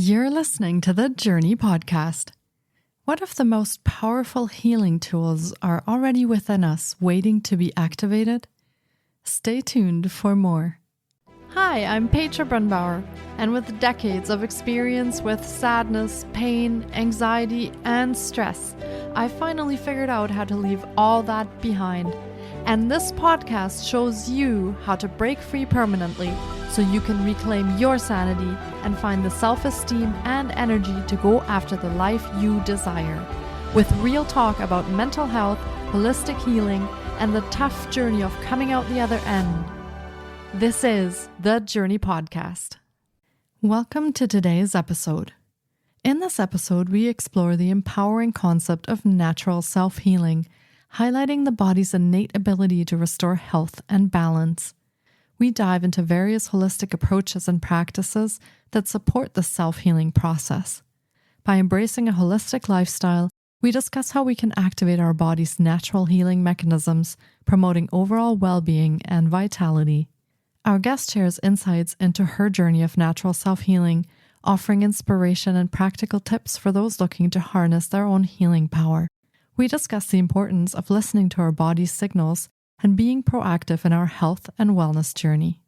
You're listening to the Journey Podcast. What if the most powerful healing tools are already within us, waiting to be activated? Stay tuned for more. Hi, I'm Petra Brunbauer, and with decades of experience with sadness, pain, anxiety, and stress, I finally figured out how to leave all that behind. And this podcast shows you how to break free permanently so you can reclaim your sanity and find the self-esteem and energy to go after the life you desire. With real talk about mental health, holistic healing, and the tough journey of coming out the other end. This is the Journey Podcast. Welcome to today's episode. In this episode, we explore the empowering concept of natural self-healing, highlighting the body's innate ability to restore health and balance. We dive into various holistic approaches and practices that support the self-healing process. By embracing a holistic lifestyle, we discuss how we can activate our body's natural healing mechanisms, promoting overall well-being and vitality. Our guest shares insights into her journey of natural self-healing, offering inspiration and practical tips for those looking to harness their own healing power. We discuss the importance of listening to our body's signals and being proactive in our health and wellness journey.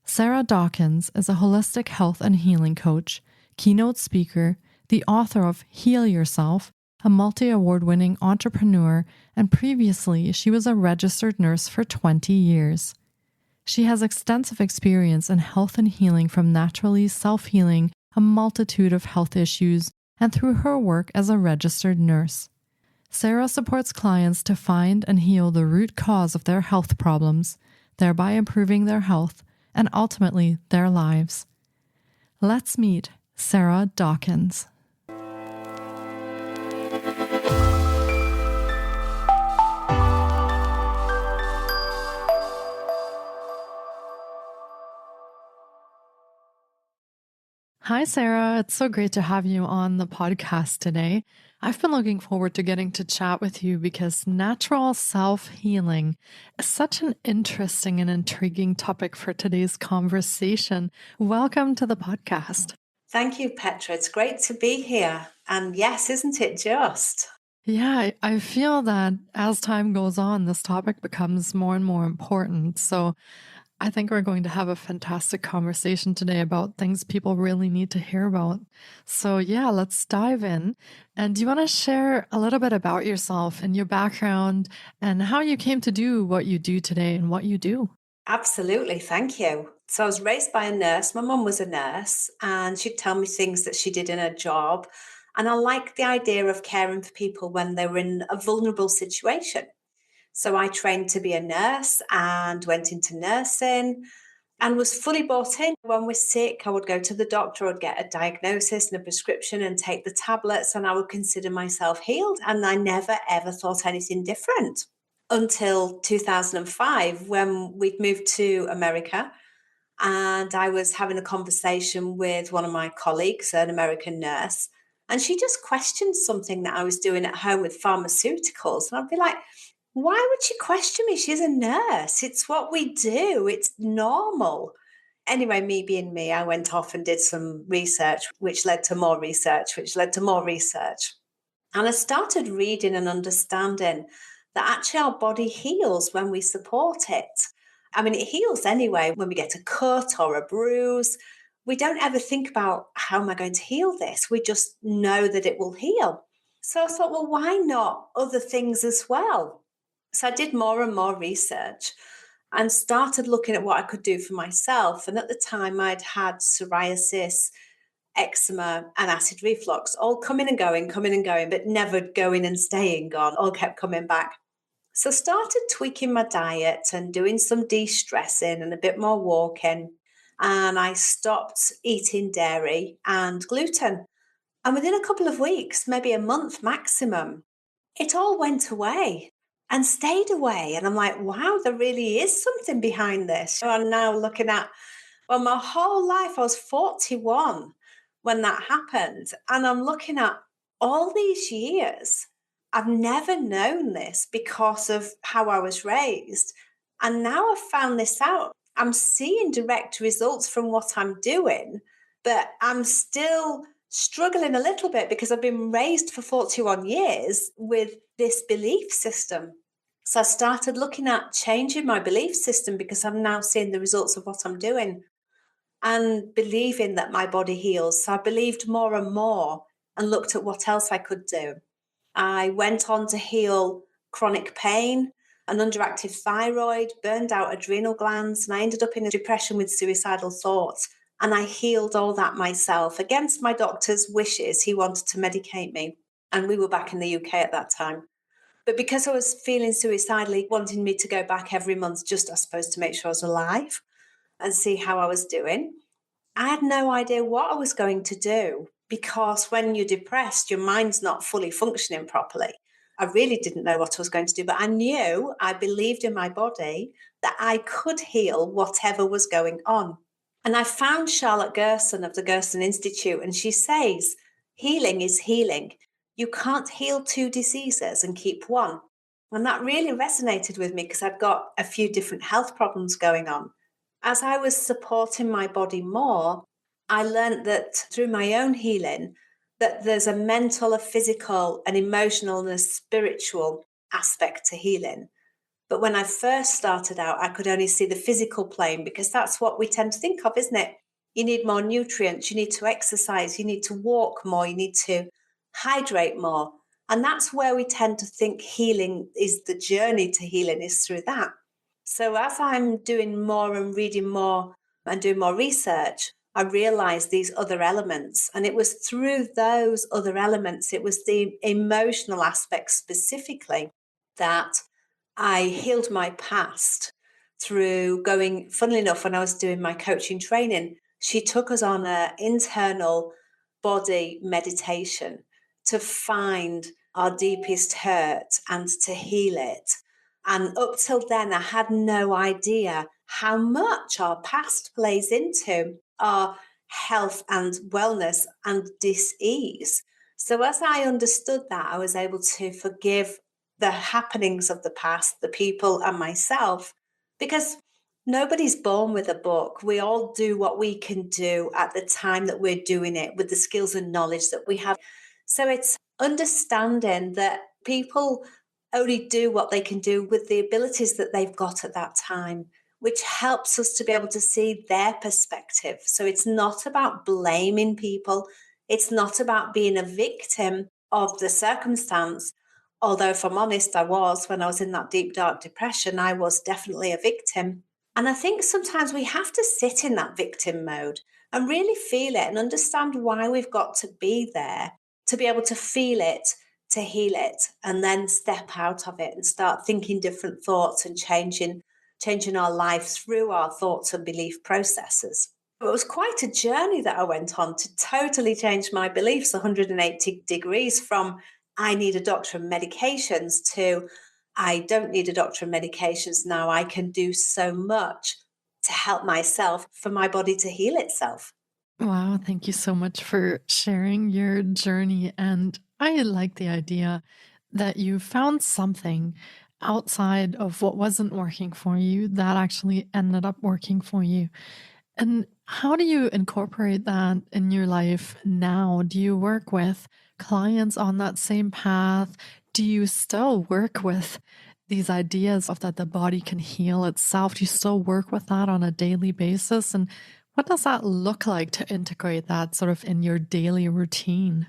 Sarah Dawkins is a holistic health and healing coach, keynote speaker, the author of Heal Yourself, a multi-award-winning entrepreneur, and previously she was a registered nurse for 20 years. She has extensive experience in health and healing from naturally self-healing a multitude of health issues and through her work as a registered nurse. Sarah supports clients to find and heal the root cause of their health problems, thereby improving their health and ultimately their lives. Let's meet Sarah Dawkins. Hi, Sarah. It's so great to have you on the podcast today. I've been looking forward to getting to chat with you because natural self-healing is such an interesting and intriguing topic for today's conversation. Welcome to the podcast. Thank you, Petra. It's great to be here. And yes, isn't it just? Yeah, I feel that as time goes on, this topic becomes more and more important. So I think we're going to have a fantastic conversation today about things people really need to hear about. So yeah, let's dive in. And do you want to share a little bit about yourself and your background and how you came to do what you do today and what you do? Absolutely. Thank you. So I was raised by a nurse. My mum was a nurse and she'd tell me things that she did in her job. And I liked the idea of caring for people when they were in a vulnerable situation. So I trained to be a nurse and went into nursing and was fully bought in. When we're sick, I would go to the doctor, I'd get a diagnosis and a prescription and take the tablets, and I would consider myself healed. And I never, ever thought anything different until 2005 when we'd moved to America. And I was having a conversation with one of my colleagues, an American nurse, and she just questioned something that I was doing at home with pharmaceuticals. And I'd be like, why would she question me? She's a nurse. It's what we do. It's normal. Anyway, me being me, I went off and did some research, which led to more research, which led to more research. And I started reading and understanding that actually our body heals when we support it. I mean, it heals anyway when we get a cut or a bruise. We don't ever think about how am I going to heal this? We just know that it will heal. So I thought, well, why not other things as well? So I did more and more research and started looking at what I could do for myself. And at the time, I'd had psoriasis, eczema, and acid reflux, all coming and going, but never going and staying gone, all kept coming back. So started tweaking my diet and doing some de-stressing and a bit more walking. And I stopped eating dairy and gluten. And within a couple of weeks, maybe a month maximum, it all went away and stayed away. And I'm like, wow, there really is something behind this. So I'm now looking at, well, my whole life, I was 41 when that happened. And I'm looking at all these years. I've never known this because of how I was raised. And now I've found this out. I'm seeing direct results from what I'm doing, but I'm still struggling a little bit because I've been raised for 41 years with this belief system. So I started looking at changing my belief system because I'm now seeing the results of what I'm doing and believing that my body heals. So I believed more and more and looked at what else I could do. I went on to heal chronic pain, an underactive thyroid, burned out adrenal glands, and I ended up in a depression with suicidal thoughts. And I healed all that myself against my doctor's wishes. He wanted to medicate me. And we were back in the UK at that time. But because I was feeling suicidally, wanting me to go back every month, just I suppose to make sure I was alive and see how I was doing, I had no idea what I was going to do because when you're depressed, your mind's not fully functioning properly. I really didn't know what I was going to do, but I knew, I believed in my body that I could heal whatever was going on. And I found Charlotte Gerson of the Gerson Institute, and she says, healing is healing. You can't heal two diseases and keep one. And that really resonated with me because I've got a few different health problems going on. As I was supporting my body more, I learned that through my own healing, that there's a mental, a physical, an emotional, and a spiritual aspect to healing. But when I first started out, I could only see the physical plane because that's what we tend to think of, isn't it? You need more nutrients, you need to exercise, you need to walk more, you need to hydrate more. And that's where we tend to think healing is the journey to healing is through that. So as I'm doing more and reading more and doing more research, I realized these other elements. And it was through those other elements, it was the emotional aspect specifically that I healed my past through going, funnily enough, when I was doing my coaching training, she took us on an internal body meditation to find our deepest hurt and to heal it. And up till then, I had no idea how much our past plays into our health and wellness and dis-ease. So as I understood that, I was able to forgive the happenings of the past, the people and myself, because nobody's born with a book. We all do what we can do at the time that we're doing it with the skills and knowledge that we have. So it's understanding that people only do what they can do with the abilities that they've got at that time, which helps us to be able to see their perspective. So it's not about blaming people. It's not about being a victim of the circumstance. Although, if I'm honest, I was, when I was in that deep, dark depression, I was definitely a victim. And I think sometimes we have to sit in that victim mode and really feel it and understand why we've got to be there, to be able to feel it, to heal it, and then step out of it and start thinking different thoughts and changing our life through our thoughts and belief processes. It was quite a journey that I went on to totally change my beliefs 180 degrees from I need a doctor and medications to I don't need a doctor and medications now. I can do so much to help myself for my body to heal itself. Wow, thank you so much for sharing your journey. And I like the idea that you found something outside of what wasn't working for you that actually ended up working for you. And how do you incorporate that in your life now? Do you work with clients on that same path? Do you still work with these ideas of that the body can heal itself? Do you still work with that on a daily basis? And what does that look like to integrate that sort of in your daily routine?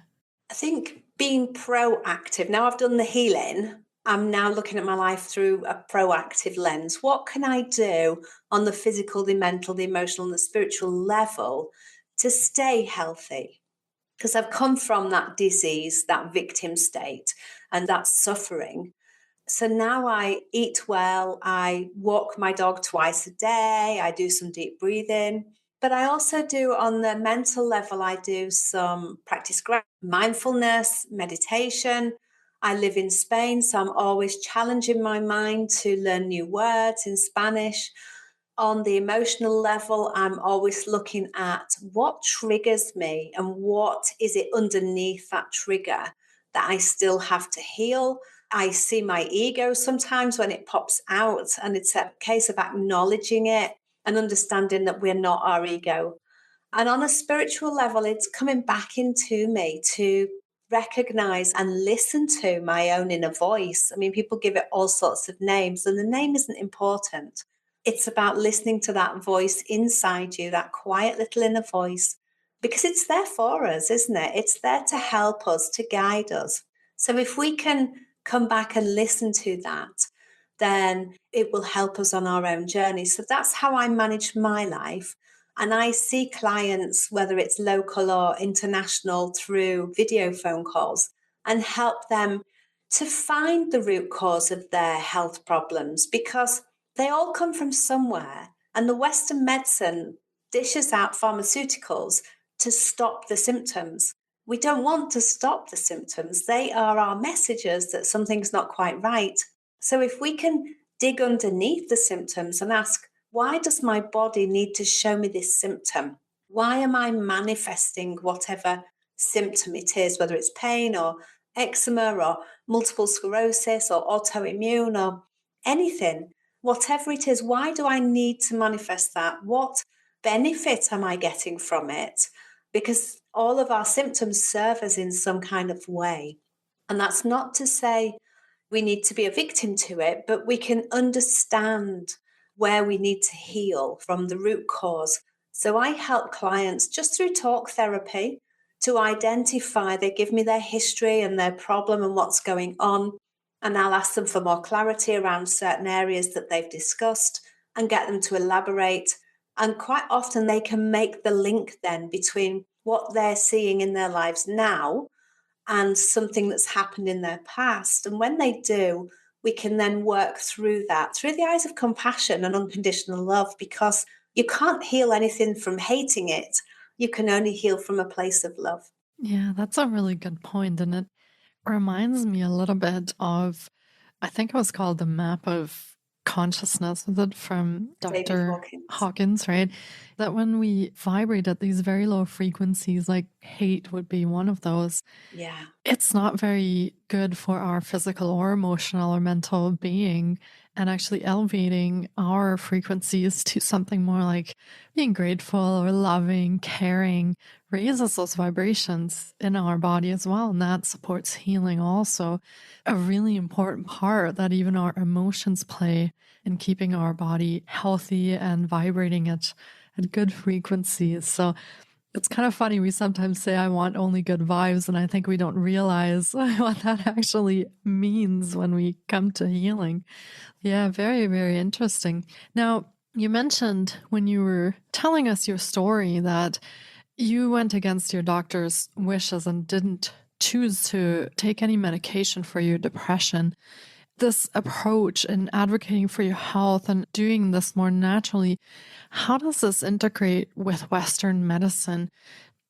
I think being proactive. Now I've done the healing. I'm now looking at my life through a proactive lens. What can I do on the physical, the mental, the emotional, and the spiritual level to stay healthy? Because I've come from that disease, that victim state, and that suffering. So now I eat well, I walk my dog twice a day, I do some deep breathing, but I also do on the mental level, I do some practice mindfulness, meditation. I live in Spain, so I'm always challenging my mind to learn new words in Spanish. On the emotional level, I'm always looking at what triggers me and what is it underneath that trigger that I still have to heal. I see my ego sometimes when it pops out, and it's a case of acknowledging it and understanding that we're not our ego. And on a spiritual level, it's coming back into me to recognize and listen to my own inner voice. I mean, people give it all sorts of names, and the name isn't important. It's about listening to that voice inside you, that quiet little inner voice, because it's there for us, isn't it? It's there to help us, to guide us. So if we can come back and listen to that, then it will help us on our own journey. So that's how I manage my life. And I see clients, whether it's local or international, through video phone calls and help them to find the root cause of their health problems, because they all come from somewhere. And the Western medicine dishes out pharmaceuticals to stop the symptoms. We don't want to stop the symptoms. They are our messages that something's not quite right. So if we can dig underneath the symptoms and ask, why does my body need to show me this symptom? Why am I manifesting whatever symptom it is, whether it's pain or eczema or multiple sclerosis or autoimmune or anything? Whatever it is, why do I need to manifest that? What benefit am I getting from it? Because all of our symptoms serve us in some kind of way. And that's not to say we need to be a victim to it, but we can understand where we need to heal from the root cause. So I help clients just through talk therapy to identify, they give me their history and their problem and what's going on. And I'll ask them for more clarity around certain areas that they've discussed and get them to elaborate. And quite often they can make the link then between what they're seeing in their lives now and something that's happened in their past. And when they do, we can then work through that through the eyes of compassion and unconditional love, because you can't heal anything from hating it. You can only heal from a place of love. Yeah, that's a really good point. And it reminds me a little bit of, I think it was called the map of consciousness, was it from David Dr. Hawkins. Hawkins, right? That when we vibrate at these very low frequencies, like hate would be one of those, Yeah. it's not very good for our physical or emotional or mental being. And actually elevating our frequencies to something more like being grateful or loving, caring, raises those vibrations in our body as well. And that supports healing also. A really important part that even our emotions play in keeping our body healthy and vibrating at good frequencies. So it's kind of funny. We sometimes say, I want only good vibes. And I think we don't realize what that actually means when we come to healing. Yeah, very, very interesting. Now, you mentioned when you were telling us your story that you went against your doctor's wishes and didn't choose to take any medication for your depression. This approach in advocating for your health and doing this more naturally, how does this integrate with Western medicine?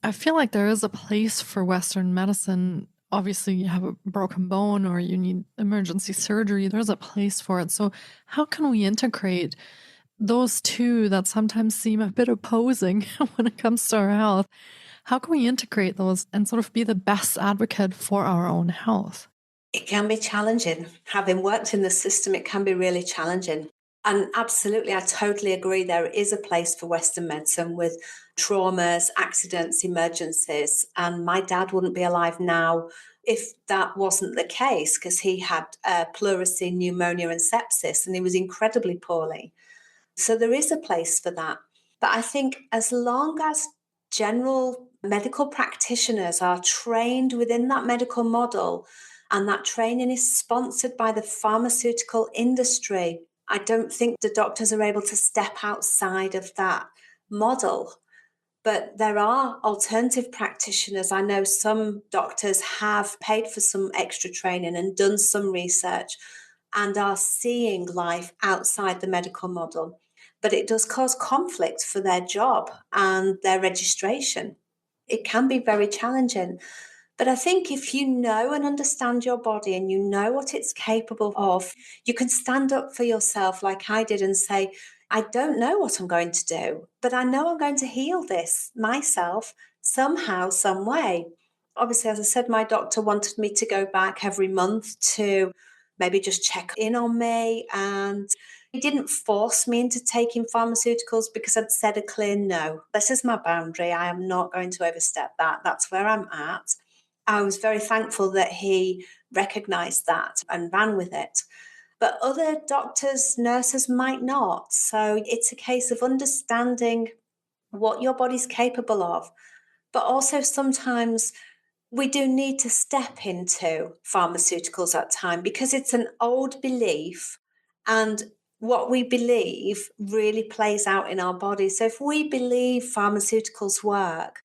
I feel like there is a place for Western medicine. Obviously, you have a broken bone or you need emergency surgery. There's a place for it. So how can we integrate those two that sometimes seem a bit opposing when it comes to our health? How can we integrate those and sort of be the best advocate for our own health? It can be challenging. Having worked in the system, it can be really challenging. And absolutely, I totally agree. There is a place for Western medicine with traumas, accidents, emergencies. And my dad wouldn't be alive now if that wasn't the case, because he had pleurisy, pneumonia, and sepsis, and he was incredibly poorly. So there is a place for that. But I think as long as general medical practitioners are trained within that medical model and that training is sponsored by the pharmaceutical industry, I don't think the doctors are able to step outside of that model. But there are alternative practitioners. I know some doctors have paid for some extra training and done some research and are seeing life outside the medical model. But it does cause conflict for their job and their registration. It can be very challenging. But I think if you know and understand your body and you know what it's capable of, you can stand up for yourself like I did and say, I don't know what I'm going to do, but I know I'm going to heal this myself somehow, some way. Obviously, as I said, my doctor wanted me to go back every month to maybe just check in on me. And He didn't force me into taking pharmaceuticals because I'd said a clear no. This is my boundary. I am not going to overstep that. That's where I'm at. I was very thankful that he recognized that and ran with it. But other doctors, nurses might not. So it's a case of understanding what your body's capable of. But also sometimes we do need to step into pharmaceuticals at time because it's an old belief, and what we believe really plays out in our body. So if we believe pharmaceuticals work,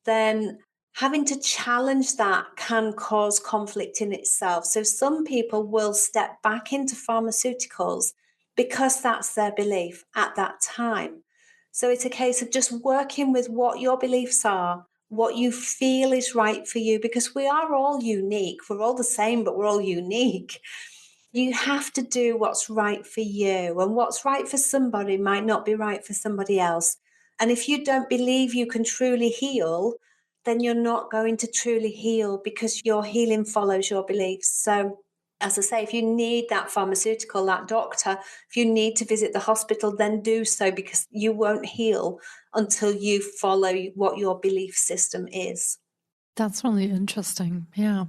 then having to challenge that can cause conflict in itself. So some people will step back into pharmaceuticals because that's their belief at that time. So it's a case of just working with what your beliefs are, what you feel is right for you, because we are all unique. We're all the same, but we're all unique. You have to do what's right for you, and what's right for somebody might not be right for somebody else. And if you don't believe you can truly heal, then you're not going to truly heal because your healing follows your beliefs. So, as I say, if you need that pharmaceutical, that doctor, if you need to visit the hospital, then do so, because you won't heal until you follow what your belief system is. That's really interesting. Yeah.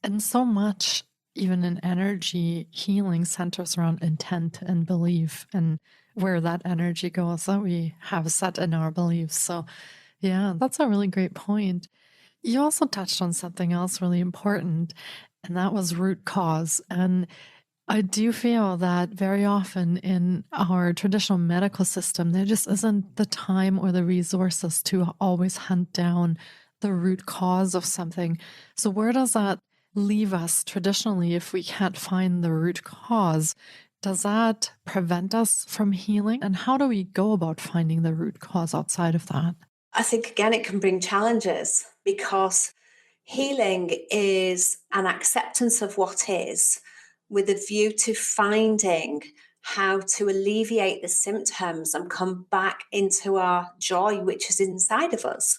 And so much, even in energy healing, centers around intent and belief and where that energy goes that we have set in our beliefs. So, yeah, that's a really great point. You also touched on something else really important, and that was root cause. And I do feel that very often in our traditional medical system, there just isn't the time or the resources to always hunt down the root cause of something. So, where does that leave us traditionally if we can't find the root cause? Does that prevent us from healing? And how do we go about finding the root cause outside of that? I think, again, it can bring challenges because healing is an acceptance of what is with a view to finding how to alleviate the symptoms and come back into our joy, which is inside of us.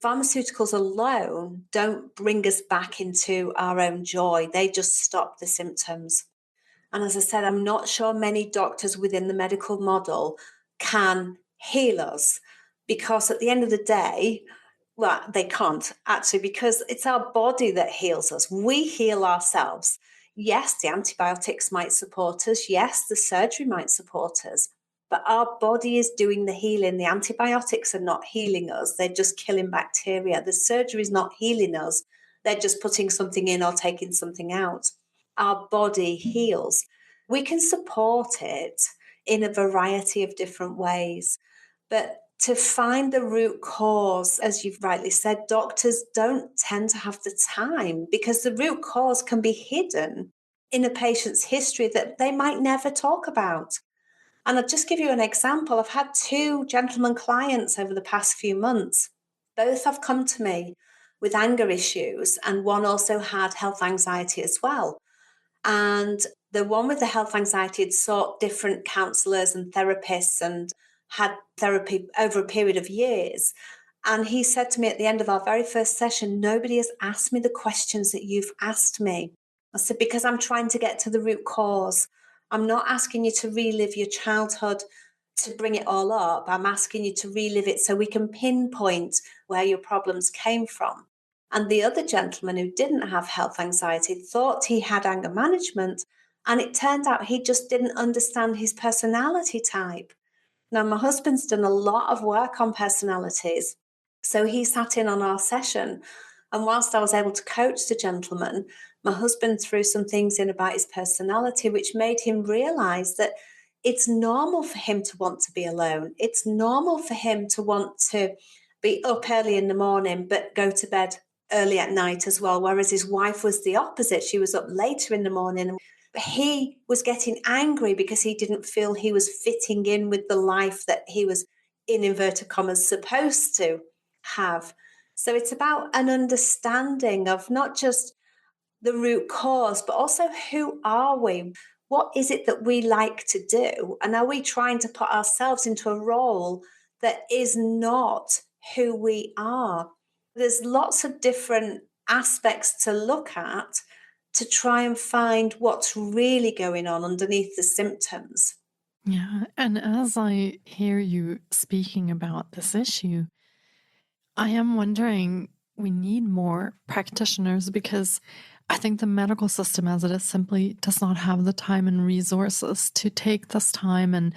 Pharmaceuticals alone don't bring us back into our own joy, they just stop the symptoms. And as I said, I'm not sure many doctors within the medical model can heal us, because at the end of the day, well, they can't actually, because it's our body that heals us. We heal ourselves. Yes, the antibiotics might support us. Yes, the surgery might support us. But our body is doing the healing. The antibiotics are not healing us. They're just killing bacteria. The surgery is not healing us. They're just putting something in or taking something out. Our body heals. We can support it in a variety of different ways. But to find the root cause, as you've rightly said, doctors don't tend to have the time, because the root cause can be hidden in a patient's history that they might never talk about. And I'll just give you an example. I've had two gentlemen clients over the past few months. Both have come to me with anger issues, and one also had health anxiety as well. And the one with the health anxiety had sought different counselors and therapists and had therapy over a period of years. And he said to me at the end of our very first session, "Nobody has asked me the questions that you've asked me." I said, "Because I'm trying to get to the root cause. I'm not asking you to relive your childhood to bring it all up. I'm asking you to relive it so we can pinpoint where your problems came from." And the other gentleman, who didn't have health anxiety, thought he had anger management. And it turned out he just didn't understand his personality type. Now, my husband's done a lot of work on personalities. So he sat in on our session. And whilst I was able to coach the gentleman, my husband threw some things in about his personality, which made him realize that it's normal for him to want to be alone. It's normal for him to want to be up early in the morning, but go to bed early at night as well. Whereas his wife was the opposite. She was up later in the morning. He was getting angry because he didn't feel he was fitting in with the life that he was, in inverted commas, supposed to have. So it's about an understanding of not just the root cause, but also who are we? What is it that we like to do? And are we trying to put ourselves into a role that is not who we are? There's lots of different aspects to look at to try and find what's really going on underneath the symptoms. Yeah. And as I hear you speaking about this issue, I am wondering, we need more practitioners because I think the medical system as it is simply does not have the time and resources to take this time and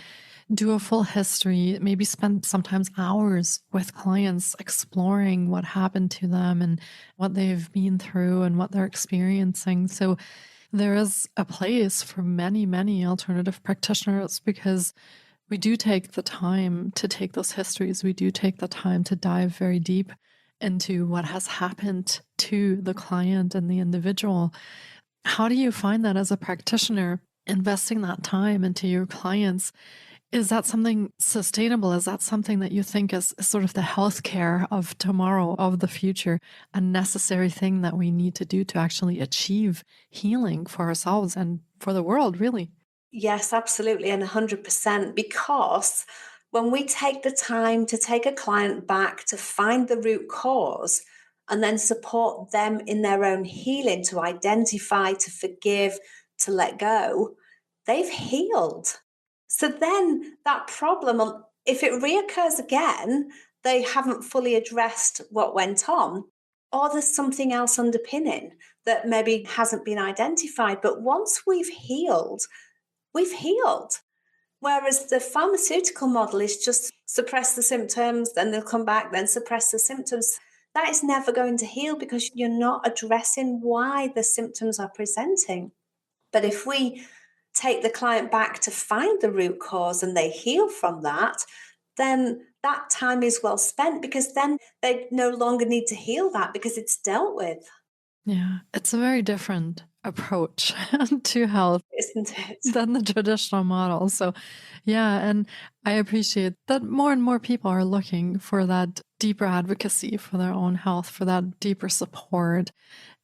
do a full history, maybe spend sometimes hours with clients exploring what happened to them and what they've been through and what they're experiencing. So there is a place for many, many alternative practitioners because we do take the time to take those histories. We do take the time to dive very deep into what has happened to the client and the individual. How do you find that as a practitioner, investing that time into your clients? Is that something sustainable? Is that something that you think is sort of the healthcare of tomorrow, of the future, a necessary thing that we need to do to actually achieve healing for ourselves and for the world, really? Yes, absolutely, and 100%. Because when we take the time to take a client back to find the root cause and then support them in their own healing to identify, to forgive, to let go, they've healed. So then that problem, if it reoccurs again, they haven't fully addressed what went on, or there's something else underpinning that maybe hasn't been identified. But once we've healed. Whereas the pharmaceutical model is just suppress the symptoms, then they'll come back, then suppress the symptoms. That is never going to heal because you're not addressing why the symptoms are presenting. But if we take the client back to find the root cause and they heal from that, then that time is well spent because then they no longer need to heal that because it's dealt with, Yeah, it's a very different approach to health isn't it? than the traditional model. So, yeah, and I appreciate that more and more people are looking for that deeper advocacy for their own health, for that deeper support.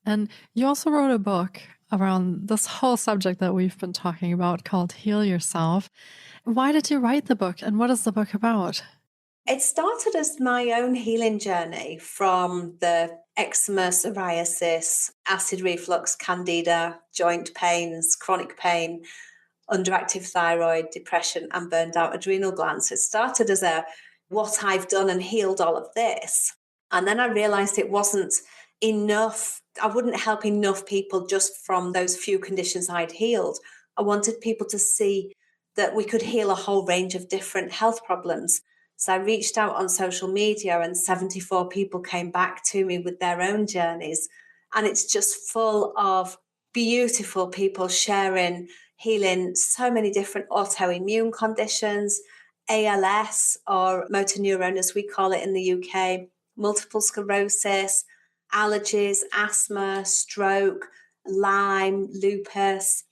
And you also wrote a book around this whole subject that we've been talking about called Heal Yourself. Why did you write the book, and what is the book about? It started as my own healing journey from the eczema, psoriasis, acid reflux, candida, joint pains, chronic pain, underactive thyroid, depression, and burned out adrenal glands. It started as a what I've done and healed all of this. And then I realized it wasn't enough. I wouldn't help enough people just from those few conditions I'd healed. I wanted people to see that we could heal a whole range of different health problems. So I reached out on social media, and 74 people came back to me with their own journeys. And it's just full of beautiful people sharing healing so many different autoimmune conditions, ALS, or motor neurone as we call it in the UK, multiple sclerosis, allergies, asthma, stroke, Lyme, lupus,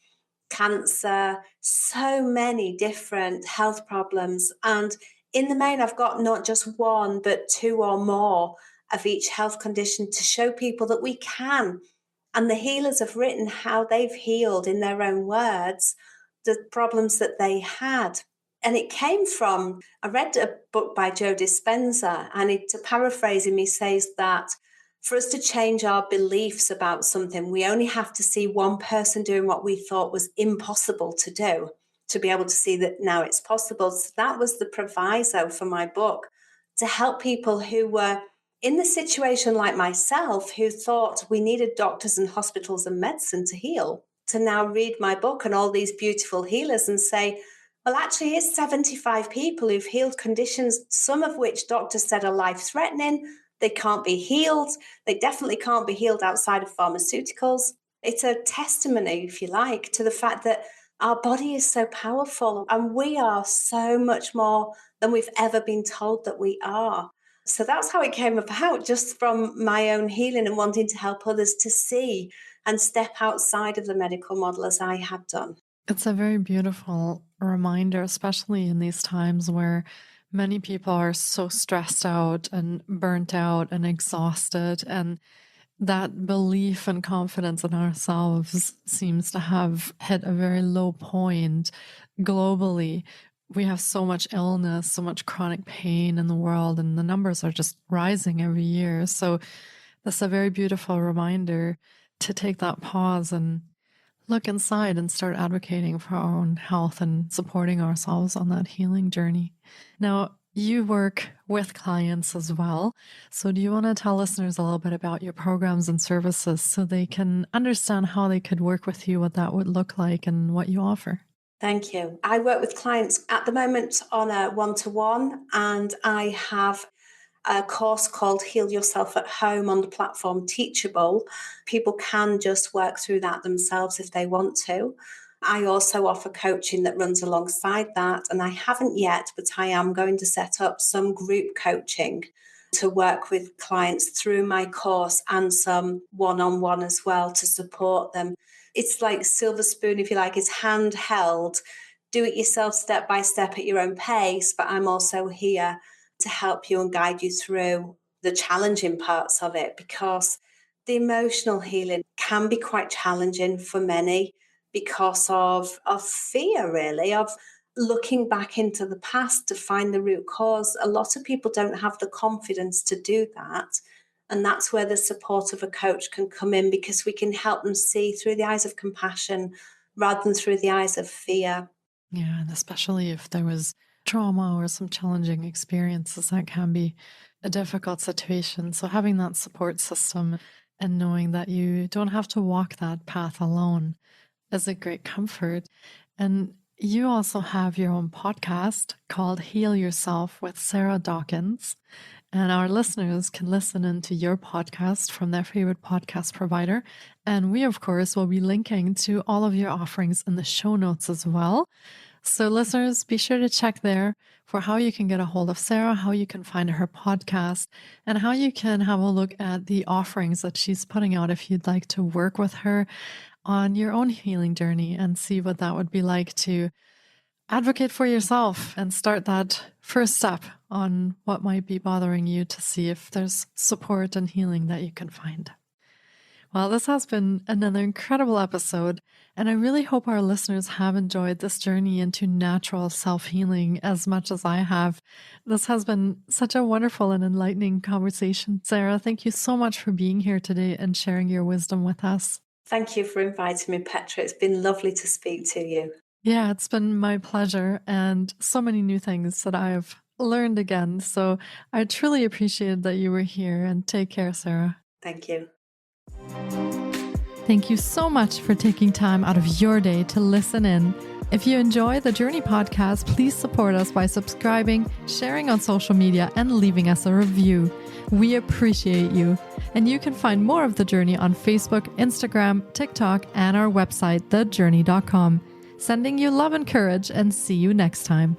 cancer, so many different health problems. And in the main, I've got not just one, but two or more of each health condition to show people that we can. And the healers have written how they've healed in their own words the problems that they had. And it came from, I read a book by Joe Dispenza, and to paraphrase him, he says that for us to change our beliefs about something, we only have to see one person doing what we thought was impossible to do to be able to see that now it's possible. So that was the proviso for my book, to help people who were in the situation like myself, who thought we needed doctors and hospitals and medicine to heal, to now read my book and all these beautiful healers and say, well, actually, here's 75 people who've healed conditions, some of which doctors said are life threatening. They can't be healed. They definitely can't be healed outside of pharmaceuticals. It's a testimony, if you like, to the fact that our body is so powerful and we are so much more than we've ever been told that we are. So that's how it came about, just from my own healing and wanting to help others to see and step outside of the medical model as I had done. It's a very beautiful reminder, especially in these times where many people are so stressed out and burnt out and exhausted. And that belief and confidence in ourselves seems to have hit a very low point globally. We have so much illness, so much chronic pain in the world, and the numbers are just rising every year. So that's a very beautiful reminder to take that pause and look inside and start advocating for our own health and supporting ourselves on that healing journey. Now, you work with clients as well. So do you want to tell listeners a little bit about your programs and services so they can understand how they could work with you, what that would look like, and what you offer? Thank you. I work with clients at the moment on a one-to-one, and I have a course called Heal Yourself at Home on the platform Teachable. People can just work through that themselves if they want to. I also offer coaching that runs alongside that, and I haven't yet, but I am going to set up some group coaching to work with clients through my course and some one-on-one as well to support them. It's like Silver Spoon, if you like, it's handheld. Do it yourself step by step at your own pace, but I'm also here to help you and guide you through the challenging parts of it, because the emotional healing can be quite challenging for many because of fear, really, of looking back into the past to find the root cause. A lot of people don't have the confidence to do that. And that's where the support of a coach can come in, because we can help them see through the eyes of compassion rather than through the eyes of fear. Yeah, and especially if there was trauma or some challenging experiences, that can be a difficult situation. So having that support system and knowing that you don't have to walk that path alone is a great comfort. And you also have your own podcast called Heal Yourself with Sarah Dawkins. And our listeners can listen into your podcast from their favorite podcast provider. And we, of course, will be linking to all of your offerings in the show notes as well. So listeners, be sure to check there for how you can get a hold of Sarah, how you can find her podcast, and how you can have a look at the offerings that she's putting out if you'd like to work with her on your own healing journey and see what that would be like to advocate for yourself and start that first step on what might be bothering you to see if there's support and healing that you can find. Well, this has been another incredible episode, and I really hope our listeners have enjoyed this journey into natural self-healing as much as I have. This has been such a wonderful and enlightening conversation. Sarah, thank you so much for being here today and sharing your wisdom with us. Thank you for inviting me, Petra. It's been lovely to speak to you. Yeah, it's been my pleasure, and so many new things that I've learned again. So I truly appreciated that you were here, and take care, Sarah. Thank you. Thank you so much for taking time out of your day to listen in. If you enjoy the Journey podcast, please support us by subscribing, sharing on social media, and leaving us a review. We appreciate you. And you can find more of The Journey on Facebook, Instagram, TikTok, and our website, thejourney.com. Sending you love and courage, and see you next time.